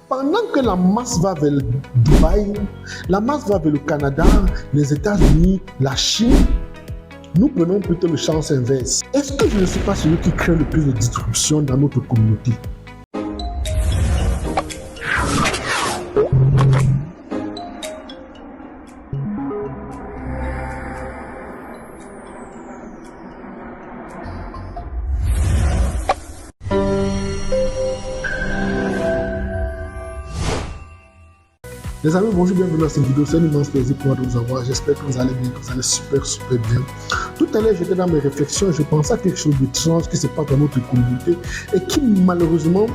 Pendant que la masse va vers Dubaï, la masse va vers le Canada, les États-Unis, la Chine, nous prenons plutôt le sens inverse. Est-ce que je ne suis pas celui qui crée le plus de disruption dans notre communauté? Les amis, bonjour, bienvenue dans cette vidéo. C'est un immense plaisir pour moi de vous avoir. J'espère que vous allez bien, que vous allez super bien. Tout à l'heure, j'étais dans mes réflexions et je pensais à quelque chose d'étrange qui se passe dans notre communauté et qui malheureusement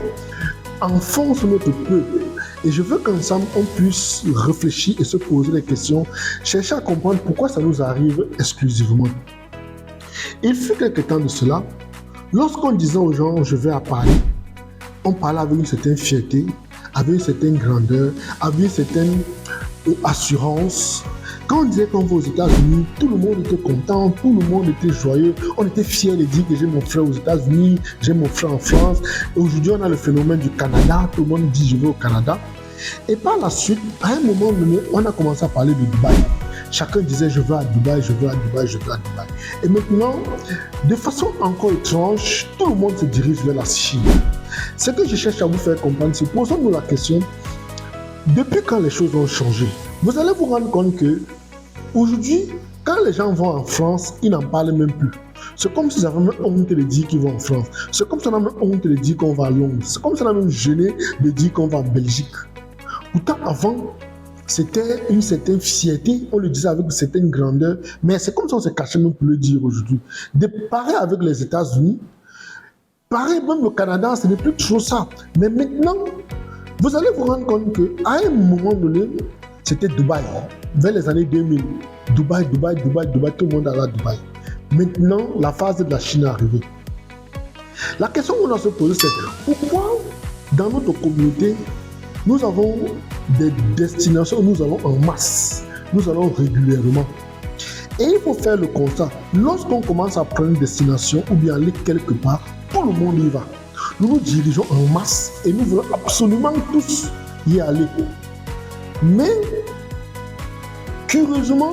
enfonce notre peuple. Et je veux qu'ensemble, on puisse réfléchir et se poser des questions, chercher à comprendre pourquoi ça nous arrive exclusivement. Il fut quelque temps de cela, lorsqu'on disait aux gens, je vais à Paris, on parlait avec une certaine fierté, avec une certaine grandeur, avec une certaine assurance. Quand on disait qu'on va aux États-Unis, tout le monde était content, tout le monde était joyeux. On était fiers de dire que j'ai mon frère aux États-Unis, j'ai mon frère en France. Aujourd'hui, on a le phénomène du Canada, tout le monde dit je vais au Canada. Et par la suite, à un moment donné, on a commencé à parler de Dubaï. Chacun disait je vais à Dubaï, je vais à Dubaï, je vais à Dubaï. Et maintenant, de façon encore étrange, tout le monde se dirige vers la Chine. Ce que je cherche à vous faire comprendre, c'est posons-nous la question, depuis quand les choses ont changé? Vous allez vous rendre compte que aujourd'hui, quand les gens vont en France, ils n'en parlent même plus. C'est comme s'ils avaient même honte de dire qu'ils vont en France. C'est comme si on a même honte de dire qu'on va à Londres. C'est comme si on a même gêné de dire qu'on va en Belgique. Pourtant, avant, c'était une certaine fierté, on le disait avec une certaine grandeur, mais c'est comme si on se cachait même pour le dire aujourd'hui. De pareil avec les États-Unis, pareil, même le Canada, ce n'est plus toujours ça. Mais maintenant, vous allez vous rendre compte qu'à un moment donné, c'était Dubaï, vers les années 2000. Dubaï, tout le monde allait à Dubaï. Maintenant, la phase de la Chine est arrivée. La question qu'on doit se poser, c'est pourquoi dans notre communauté, nous avons des destinations où nous allons en masse, nous allons régulièrement. Et il faut faire le constat, lorsqu'on commence à prendre une destination ou bien aller quelque part, tout le monde y va. Nous nous dirigeons en masse et nous voulons absolument tous y aller. Mais, curieusement,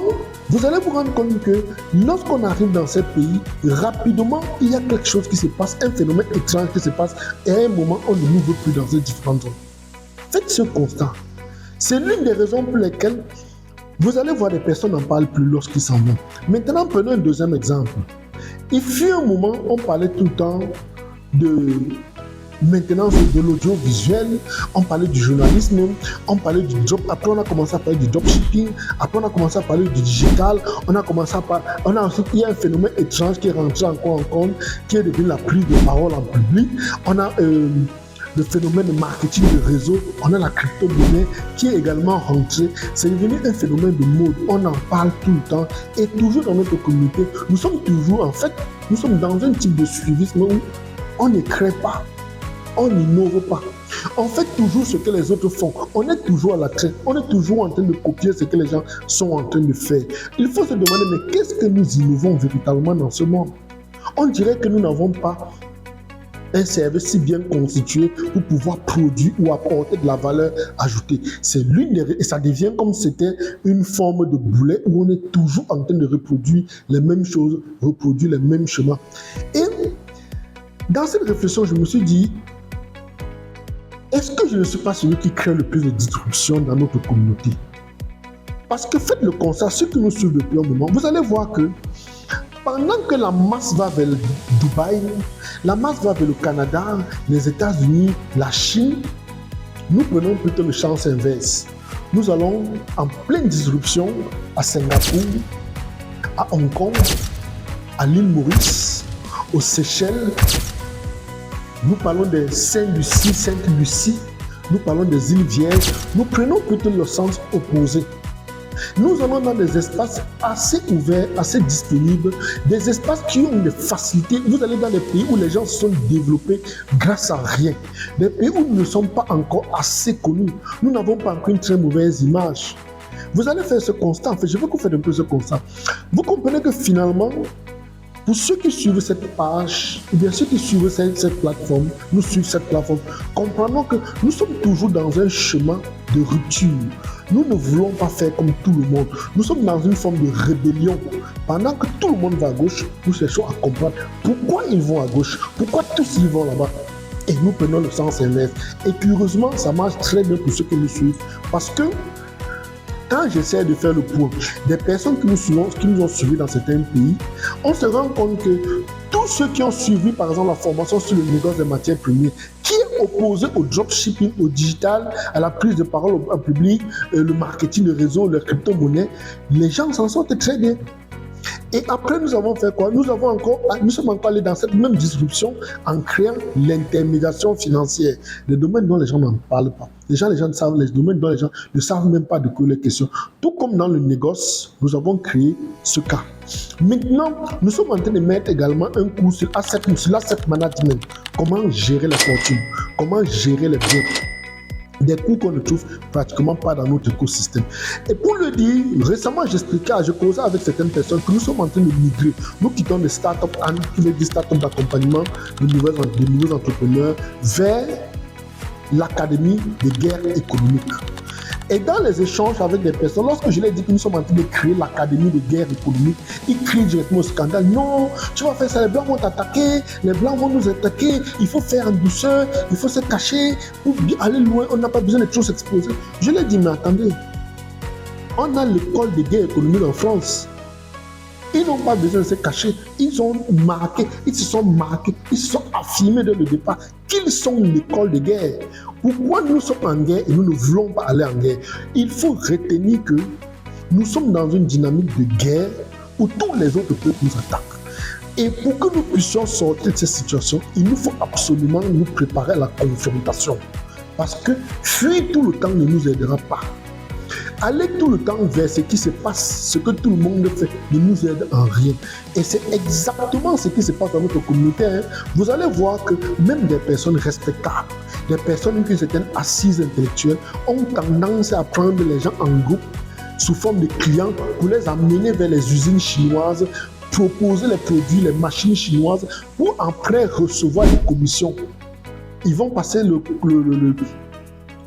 vous allez vous rendre compte que lorsqu'on arrive dans ces pays, rapidement, il y a quelque chose qui se passe, un phénomène étrange qui se passe et à un moment, on ne nous veut plus dans ces différentes zones. Faites ce constat. C'est l'une des raisons pour lesquelles vous allez voir des personnes n'en parlent plus lorsqu'ils s'en vont. Maintenant, prenons un deuxième exemple. Il fut un moment, on parlait tout le temps de maintenance de l'audiovisuel, on parlait du journalisme, on parlait du job, après on a commencé à parler du dropshipping, après on a commencé à parler du digital, il y a un phénomène étrange qui est rentré encore en compte, qui est devenu la prise de parole en public. On a le phénomène de marketing de réseau, on a la crypto-monnaie qui est également rentrée. C'est devenu un phénomène de mode, on en parle tout le temps et toujours dans notre communauté, nous sommes dans un type de suivisme où on ne crée pas, on n'innove pas. On fait toujours ce que les autres font. On est toujours à la traîne. On est toujours en train de copier ce que les gens sont en train de faire. Il faut se demander, mais qu'est-ce que nous innovons véritablement dans ce monde? On dirait que nous n'avons pas un service si bien constitué pour pouvoir produire ou apporter de la valeur ajoutée. C'est l'une des... Et ça devient comme si c'était une forme de boulet où on est toujours en train de reproduire les mêmes choses, reproduire les mêmes chemins. Et dans cette réflexion, je me suis dit, est-ce que je ne suis pas celui qui crée le plus de disruption dans notre communauté? Parce que faites le constat, ceux qui nous suivent depuis un moment, vous allez voir que pendant que la masse va vers Dubaï, la masse va vers le Canada, les États-Unis, la Chine, nous prenons plutôt le sens inverse. Nous allons en pleine disruption à Singapour, à Hong Kong, à l'île Maurice, aux Seychelles. Nous parlons des Sainte-Lucie, nous parlons des îles Vierges. Nous prenons plutôt le sens opposé. Nous allons dans des espaces assez ouverts, assez disponibles, des espaces qui ont des facilités. Vous allez dans des pays où les gens se sont développés grâce à rien. Des pays où nous ne sommes pas encore assez connus. Nous n'avons pas encore une très mauvaise image. Vous allez faire ce constat. En fait, je veux que vous fassiez un peu ce constat. Vous comprenez que finalement, Pour ceux qui suivent cette page, ou bien ceux qui suivent cette plateforme, nous suivent cette plateforme, comprenons que nous sommes toujours dans un chemin de rupture. Nous ne voulons pas faire comme tout le monde. Nous sommes dans une forme de rébellion. Pendant que tout le monde va à gauche, nous cherchons à comprendre pourquoi ils vont à gauche, pourquoi tous ils vont là-bas. Et nous prenons le sens inverse. Et curieusement, ça marche très bien pour ceux qui nous suivent. Parce que quand j'essaie de faire le point des personnes qui nous ont suivis dans certains pays, on se rend compte que tous ceux qui ont suivi, par exemple, la formation sur le négoce des matières premières, qui est opposé au dropshipping, au digital, à la prise de parole en public, le marketing de réseau, les crypto-monnaies, les gens s'en sortent très bien. Et après, nous avons fait quoi? Nous sommes encore allés dans cette même disruption en créant l'intermédiation financière, des domaines dont les gens n'en parlent pas. Les gens savent les domaines dont les gens ne savent même pas de quoi les questions. Tout comme dans le négoce, nous avons créé ce cas. Maintenant, nous sommes en train de mettre également un cours sur l'asset management. Comment gérer les fortunes, comment gérer les biens. Des cours qu'on ne trouve pratiquement pas dans notre écosystème. Et pour le dire, récemment je causais avec certaines personnes que nous sommes en train de migrer. Nous quittons des startups, qui veut dire startups d'accompagnement de nouveaux entrepreneurs, vers l'académie de guerre économique. Et dans les échanges avec des personnes, lorsque je leur ai dit que nous sommes en train de créer l'académie de guerre économique, ils crient directement au scandale. Non, tu vas faire ça, les Blancs vont t'attaquer, les Blancs vont nous attaquer, il faut faire en douceur, il faut se cacher, pour aller loin, on n'a pas besoin de trop s'exposer. Je leur ai dit, mais attendez, on a l'école de guerre économique en France. Ils n'ont pas besoin de se cacher. Ils se sont marqués, ils se sont affirmés dès le départ qu'ils sont l'école de guerre. Pourquoi nous sommes en guerre et nous ne voulons pas aller en guerre? Il faut retenir que nous sommes dans une dynamique de guerre où tous les autres peuples nous attaquent. Et pour que nous puissions sortir de cette situation, il nous faut absolument nous préparer à la confrontation. Parce que fuir tout le temps ne nous aidera pas. Aller tout le temps vers ce qui se passe, ce que tout le monde fait, ne nous aide en rien. Et c'est exactement ce qui se passe dans notre communauté. Vous allez voir que même des personnes respectables, des personnes qui étaient assises intellectuelles, ont tendance à prendre les gens en groupe sous forme de clients pour les amener vers les usines chinoises, proposer les produits, les machines chinoises, pour après recevoir des commissions. Ils vont passer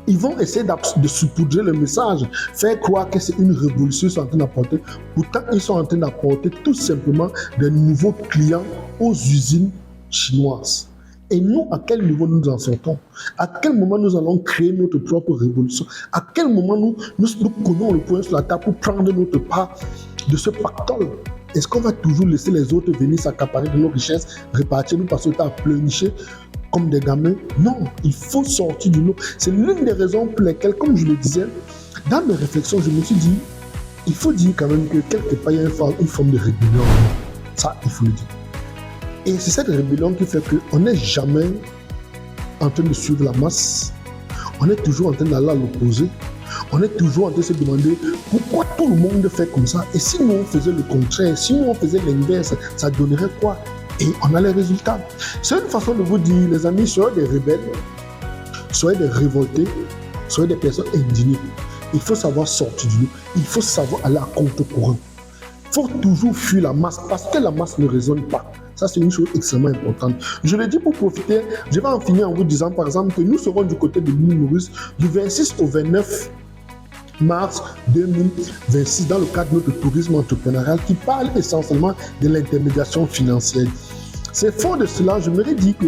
ils vont essayer de saupoudrer le message, faire croire que c'est une révolution qu'ils sont en train d'apporter. Pourtant, ils sont en train d'apporter tout simplement des nouveaux clients aux usines chinoises. Et nous, à quel niveau nous en sortons? À quel moment nous allons créer notre propre révolution? À quel moment nous connaissons le poing sur la table pour prendre notre part de ce pactole? Est-ce qu'on va toujours laisser les autres venir s'accaparer de nos richesses, répartir, nous passer le temps à pleurnicher comme des gamins? Non, il faut sortir du lot. C'est l'une des raisons pour lesquelles, comme je le disais, dans mes réflexions, je me suis dit, il faut dire quand même que quelque part, il y a une forme de rébellion. Ça, il faut le dire. Et c'est cette rébellion qui fait qu'on n'est jamais en train de suivre la masse. On est toujours en train d'aller à l'opposé. On est toujours en train de se demander pourquoi tout le monde fait comme ça. Et si nous on faisait le contraire, si nous on faisait l'inverse, ça donnerait quoi? Et on a les résultats. C'est une façon de vous dire, les amis, soyez des rebelles, soyez des révoltés, soyez des personnes indignées. Il faut savoir sortir du lot. Il faut savoir aller à contre-courant. Il faut toujours fuir la masse parce que la masse ne raisonne pas. Ça, c'est une chose extrêmement importante. Je le dis pour profiter, je vais en finir en vous disant, par exemple, que nous serons du côté de l'île Maurice du 26 au 29 mars 2026 dans le cadre de notre tourisme entrepreneurial qui parle essentiellement de l'intermédiation financière. C'est fort de cela, je me dis que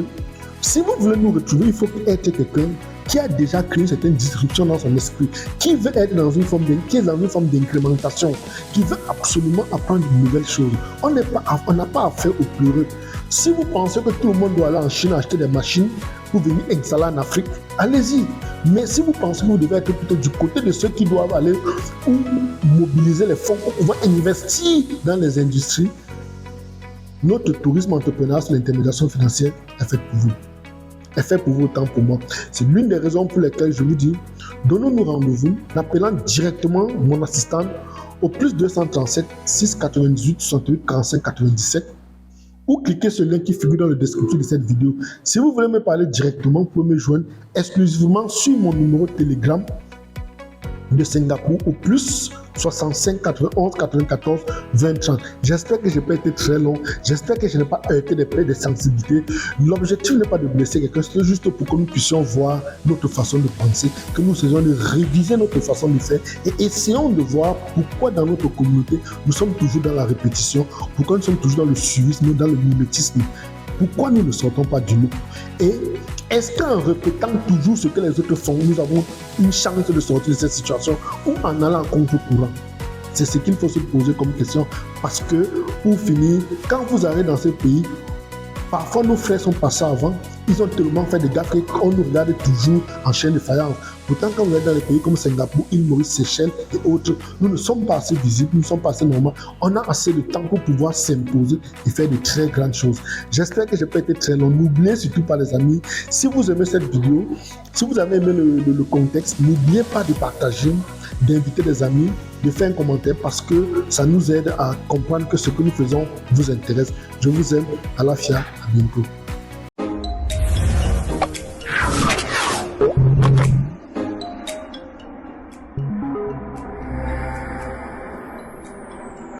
si vous voulez nous retrouver, il faut être quelqu'un qui a déjà créé certaines disruptions dans son esprit, qui veut être dans une forme d'incrémentation, qui veut absolument apprendre de nouvelles choses. On n'a pas affaire aux pleureux. Si vous pensez que tout le monde doit aller en Chine acheter des machines pour venir installer en Afrique, allez-y. Mais si vous pensez que vous devez être plutôt du côté de ceux qui doivent aller ou mobiliser les fonds pour pouvoir investir dans les industries, notre tourisme entrepreneurial sur l'intermédiation financière est fait pour vous. Est fait pour vous autant pour moi. C'est l'une des raisons pour lesquelles je vous dis, donnons-nous rendez-vous en appelant directement mon assistante au plus 237 698 68 45 97 ou cliquez sur le lien qui figure dans le description de cette vidéo. Si vous voulez me parler directement, vous pouvez me joindre exclusivement sur mon numéro Telegram de Singapour au plus 65 91 94 20 30. J'espère que je n'ai pas été très long. J'espère que je n'ai pas heurté des sensibilités. L'objectif n'est pas de blesser quelqu'un, c'est juste pour que nous puissions voir notre façon de penser, que nous essayons de réviser notre façon de faire et essayons de voir pourquoi dans notre communauté nous sommes toujours dans la répétition, pourquoi nous sommes toujours dans le suivisme, dans le mimétisme. Pourquoi nous ne sortons pas du lot? Et est-ce qu'en répétant toujours ce que les autres font, nous avons une chance de sortir de cette situation ou en allant en contre-courant? C'est ce qu'il faut se poser comme question parce que, pour finir, quand vous arrivez dans ce pays, parfois nos frères sont passés avant, ils ont tellement fait des gaffes qu'on nous regarde toujours en chaîne de faïence. Pourtant, quand vous êtes dans les pays comme Singapour, île Maurice, Seychelles et autres, nous ne sommes pas assez visibles, nous ne sommes pas assez normaux. On a assez de temps pour pouvoir s'imposer et faire de très grandes choses. J'espère que je n'ai pas été très long. N'oubliez surtout pas, les amis, si vous aimez cette vidéo, si vous avez aimé le contexte, n'oubliez pas de partager, d'inviter des amis, de faire un commentaire parce que ça nous aide à comprendre que ce que nous faisons vous intéresse. Je vous aime. Alafia, à bientôt.